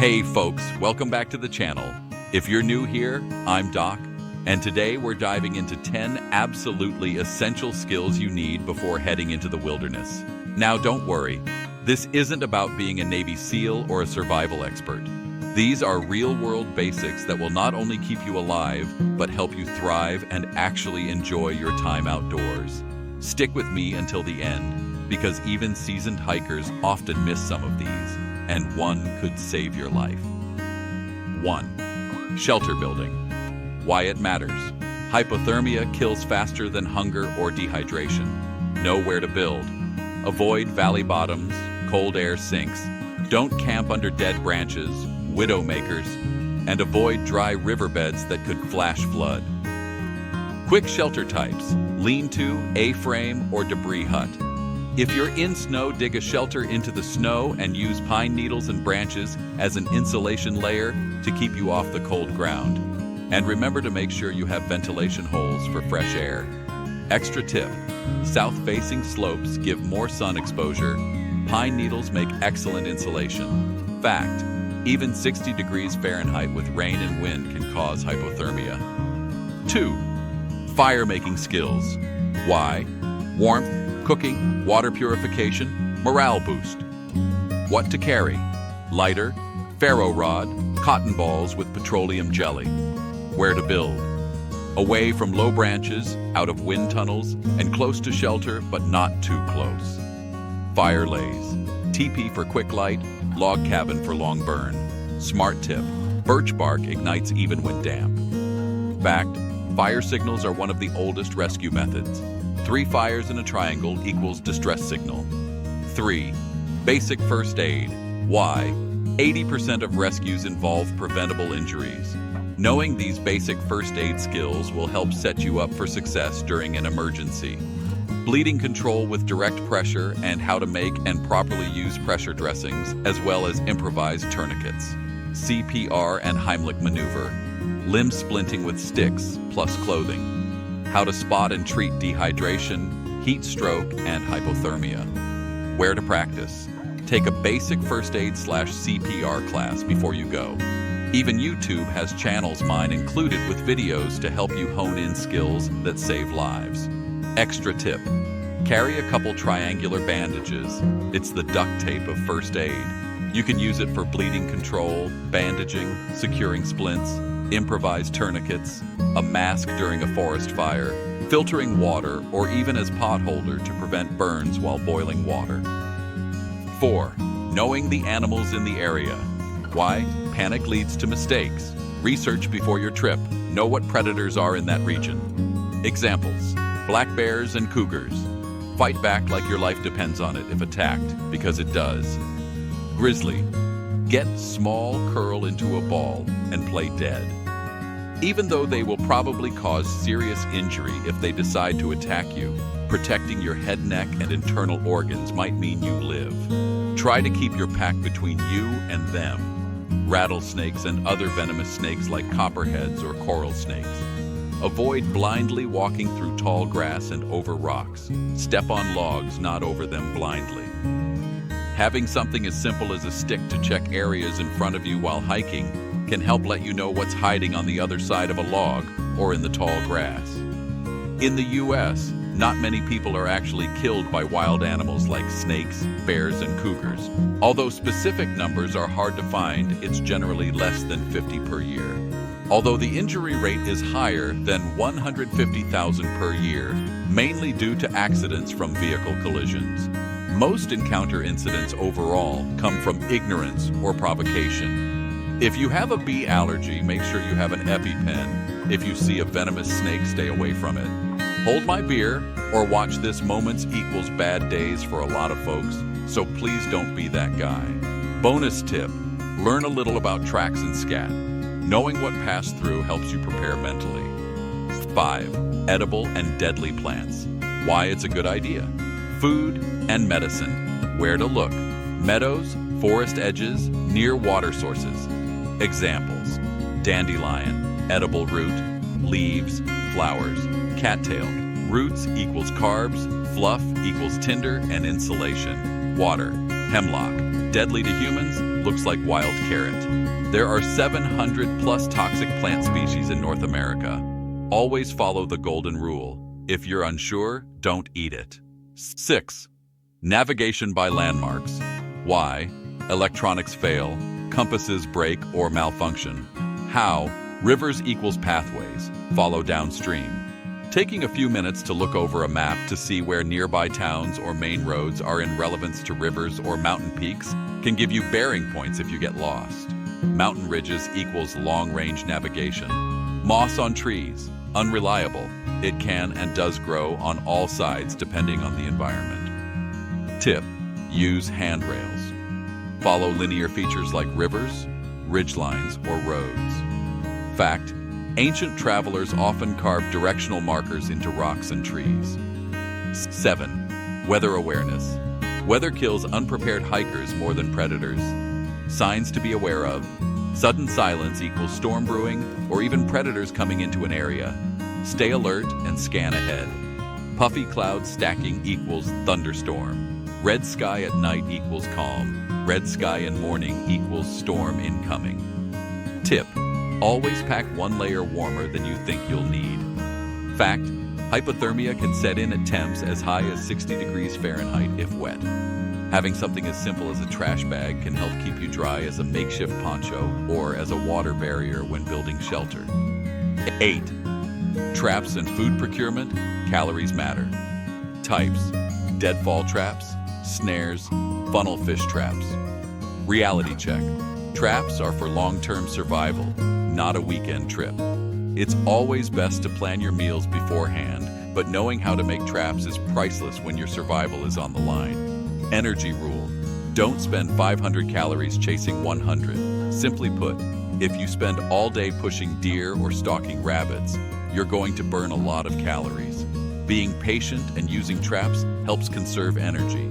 Hey folks, welcome back to the channel. If you're new here, I'm Doc, and today we're diving into 10 absolutely essential skills you need before heading into the wilderness. Now don't worry, this isn't about being a Navy SEAL or a survival expert. These are real-world basics that will not only keep you alive, but help you thrive and actually enjoy your time outdoors. Stick with me until the end, because even seasoned hikers often miss some of these, and one could save your life. 1. Shelter building. Why it matters. Hypothermia kills faster than hunger or dehydration. Know where to build. Avoid valley bottoms, cold air sinks. Don't camp under dead branches, widowmakers, and avoid dry riverbeds that could flash flood. Quick shelter types: lean-to, A-frame, or debris hut. If you're in snow, dig a shelter into the snow and use pine needles and branches as an insulation layer to keep you off the cold ground. And remember to make sure you have ventilation holes for fresh air. Extra tip: south-facing slopes give more sun exposure. Pine needles make excellent insulation. Fact: even 60 degrees Fahrenheit with rain and wind can cause hypothermia. 2. Fire-making skills. Why? Warmth, cooking, water purification, morale boost. What to carry? Lighter, ferro rod, cotton balls with petroleum jelly. Where to build? Away from low branches, out of wind tunnels, and close to shelter, but not too close. Fire lays. Teepee for quick light, log cabin for long burn. Smart tip: birch bark ignites even when damp. Fact: fire signals are one of the oldest rescue methods. 3 fires in a triangle equals distress signal. 3. Basic first aid. Why? 80% of rescues involve preventable injuries. Knowing these basic first aid skills will help set you up for success during an emergency. Bleeding control with direct pressure and how to make and properly use pressure dressings, as well as improvised tourniquets. CPR and Heimlich maneuver. Limb splinting with sticks, plus clothing. How to spot and treat dehydration, heat stroke, and hypothermia. Where to practice. Take a basic first aid / CPR class before you go. Even YouTube has channels, mine included, with videos to help you hone in skills that save lives. Extra tip: carry a couple triangular bandages. It's the duct tape of first aid. You can use it for bleeding control, bandaging, securing splints, improvised tourniquets, a mask during a forest fire, filtering water, or even as pot holder to prevent burns while boiling water. 4. Knowing the animals in the area. Why? Panic leads to mistakes. Research before your trip. Know what predators are in that region. Examples: black bears and cougars. Fight back like your life depends on it if attacked, because it does. Grizzly. Get small, curl into a ball, and play dead. Even though they will probably cause serious injury if they decide to attack you, protecting your head, neck, and internal organs might mean you live. Try to keep your pack between you and them. Rattlesnakes and other venomous snakes like copperheads or coral snakes. Avoid blindly walking through tall grass and over rocks. Step on logs, not over them blindly. Having something as simple as a stick to check areas in front of you while hiking can help let you know what's hiding on the other side of a log or in the tall grass. In the US, not many people are actually killed by wild animals like snakes, bears, and cougars. Although specific numbers are hard to find, it's generally less than 50 per year. Although the injury rate is higher than 150,000 per year, mainly due to accidents from vehicle collisions. Most encounter incidents overall come from ignorance or provocation. If you have a bee allergy, make sure you have an EpiPen. If you see a venomous snake, stay away from it. Hold my beer or watch this. Moments equals bad days for a lot of folks, so please don't be that guy. Bonus tip: learn a little about tracks and scat. Knowing what passed through helps you prepare mentally. 5. Edible and deadly plants. Why it's a good idea. Food and medicine. Where to look. Meadows, forest edges, near water sources. Examples: dandelion, edible root, leaves, flowers. Cattail, roots equals carbs, fluff equals tinder and insulation. Water, hemlock, Deadly to humans, looks like wild carrot. There are 700 plus toxic plant species in North America. Always follow the golden rule. If you're unsure, don't eat it. 6. Navigation by landmarks. Why? Electronics fail, compasses break or malfunction. How? Rivers equals pathways. Follow downstream. Taking a few minutes to look over a map to see where nearby towns or main roads are in relevance to rivers or mountain peaks can give you bearing points if you get lost. Mountain ridges equals long-range navigation. Moss on trees. Unreliable. It can and does grow on all sides depending on the environment. Tip: use handrails. Follow linear features like rivers, ridgelines, or roads. Fact: ancient travelers often carved directional markers into rocks and trees. 7. Weather awareness. Weather kills unprepared hikers more than predators. Signs to be aware of: sudden silence equals storm brewing or even predators coming into an area. Stay alert and scan ahead. Puffy clouds stacking equals thunderstorm. Red sky at night equals calm. Red sky in morning equals storm incoming. Tip: always pack one layer warmer than you think you'll need. Fact: hypothermia can set in at temps as high as 60 degrees Fahrenheit if wet. Having something as simple as a trash bag can help keep you dry as a makeshift poncho or as a water barrier when building shelter. 8. Traps and food procurement. Calories matter. Types: deadfall traps, snares, funnel fish traps. Reality check. Traps are for long-term survival, not a weekend trip. It's always best to plan your meals beforehand, but knowing how to make traps is priceless when your survival is on the line. Energy rule. Don't spend 500 calories chasing 100. Simply put, if you spend all day pushing deer or stalking rabbits, you're going to burn a lot of calories. Being patient and using traps helps conserve energy.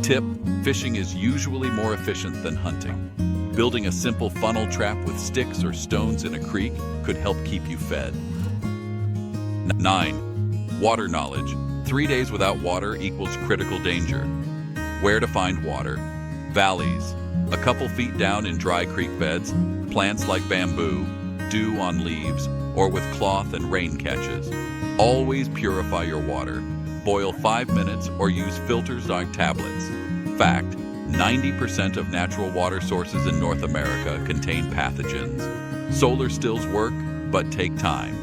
Tip: fishing is usually more efficient than hunting. Building a simple funnel trap with sticks or stones in a creek could help keep you fed. 9. Water knowledge. 3 days without water equals critical danger. Where to find water. Valleys. A couple feet down in dry creek beds, plants like bamboo, dew on leaves, or with cloth and rain catches. Always purify your water. Boil 5 minutes or use filters like tablets. Fact: 90% of natural water sources in North America contain pathogens. Solar stills work, but take time.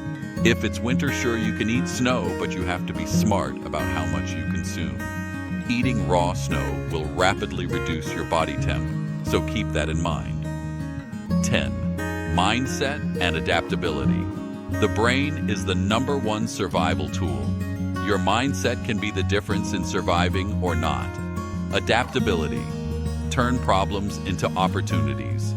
If it's winter, sure, you can eat snow, but you have to be smart about how much you consume. Eating raw snow will rapidly reduce your body temp, so keep that in mind. 10. Mindset and adaptability. The brain is the #1 survival tool. Your mindset can be the difference in surviving or not. Adaptability. Turn problems into opportunities.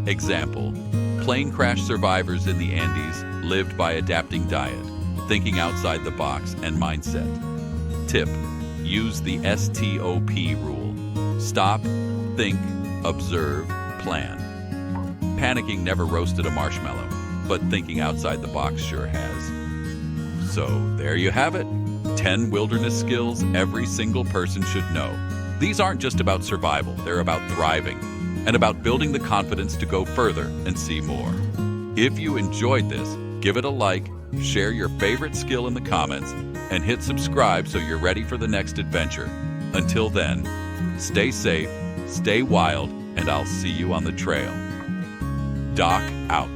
Example: plane crash survivors in the Andes lived by adapting diet, thinking outside the box, and mindset. Tip: use the STOP rule. Stop, think, observe, plan. Panicking never roasted a marshmallow, but thinking outside the box sure has. So there you have it. 10 wilderness skills every single person should know. These aren't just about survival, they're about thriving and about building the confidence to go further and see more. If you enjoyed this, give it a like, share your favorite skill in the comments, and hit subscribe so you're ready for the next adventure. Until then, stay safe, stay wild, and I'll see you on the trail. Doc out.